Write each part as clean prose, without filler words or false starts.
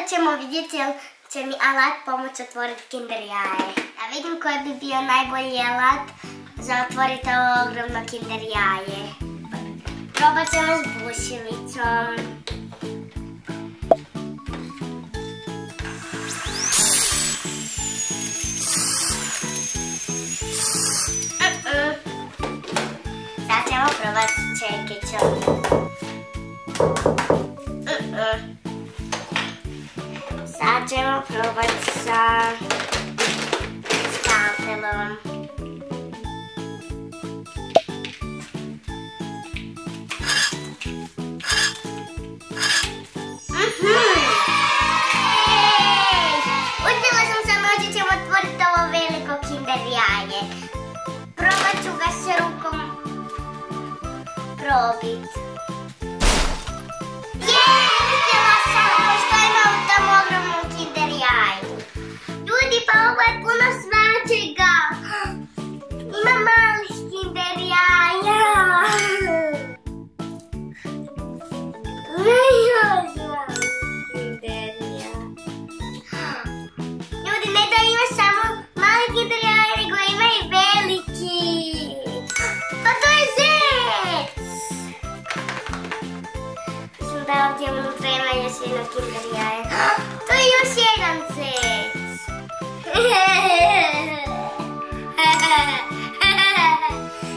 ćemo vidjeti jel će mi alat pomoći otvoriti Kinder jaje. Da vidim koji bi bio najbolji alat za otvoriti ovo ogromno Kinder jaje. Probat ćemo s bušilicom. Sad ćemo probati s čekićom. Sad ćemo probati sa skalpelom. Uspjela sam sa nožićem otvoriti ovo veliko Kinder jaje. Probat ću ga s rukom probit. Uspjela sam, što ima u tom ogromnom Kinder jaju. Ljudi, pa ovo je puno svačega. Ima malih Kinder jaja. Ljudi, ne da ima samo mali Kinder jaja, nego ima i veliki. Pa to je zec! Mislim da ovdje unutra ima još jedno Kinder jaje. To je još jedan zec!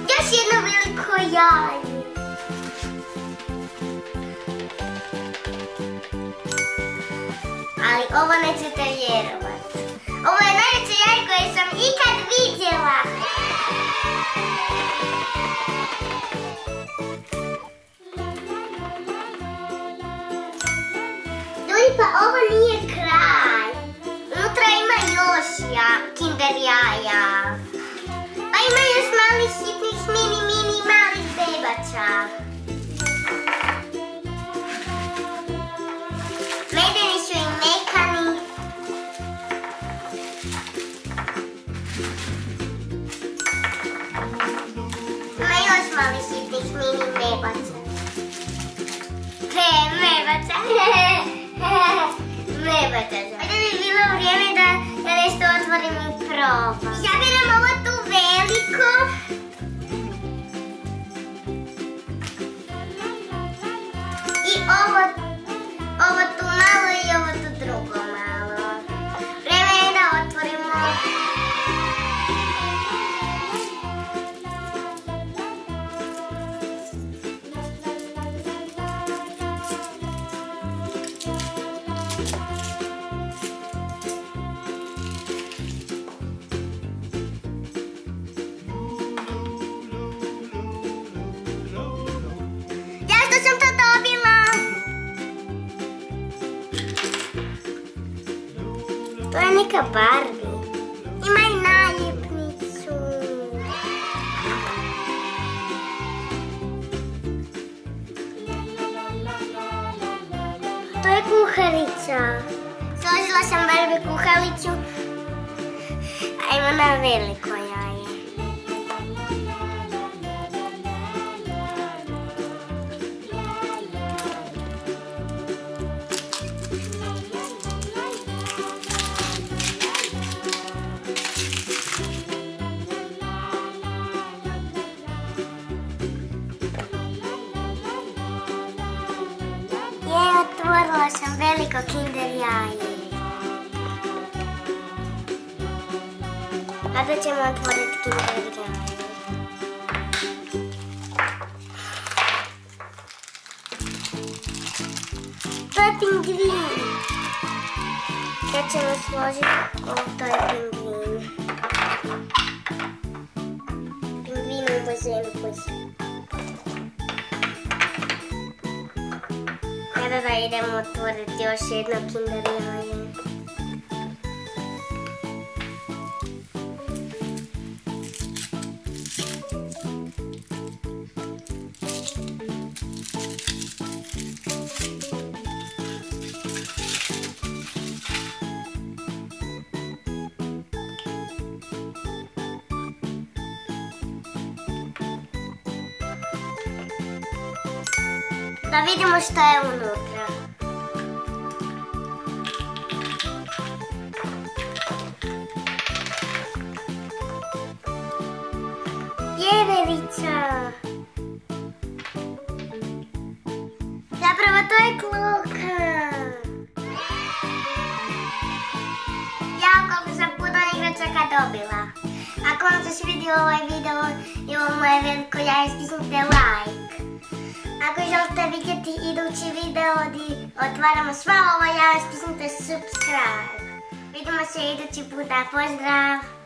Još jedno veliko jaje! Ali ovo nećete vjerovat. Ovo je najveće jaje koje sam ikad vidjela. Ljudi, pa ovo nije kraj. Unutra ima još Kinder jaja. Pa ima još malih hitnih mini malih bebača. Medeni su i mekani. Ima još malih hitnih mini bebača. Mebača. Ajde bi bilo vrijeme da nešto otvorim i probam. Izabiram ovo tu veliko. I ovo tu malo i ovo tu drugo malo. Vrijeme je da otvorimo. To je neka Barbie. Ima i naljepnicu. To je kuharica. Složila sam Barbie kuhalicu. Ajmo na veliko jaje. Otvorila sam veliko Kinder jaje. Sada ćemo otvoriti Kinder jaje. To je pingvin. Sad ćemo složiti to je pingvin. Pingvin u bazenu koji se... Sada da idemo otvoriti još jedno Kinder jaje. Da vidimo šta je unutra. Kinderica. Zapravo to je kluka. Ja koliko sam puno igračaka dobila. Ako vam se svidio ovaj video i ovo moje veliko jaje, stisnite like. Ako želite vidjeti idući video gdje otvaramo sva ova jaja, stisnite subscribe. Vidimo se idući puta, pozdrav!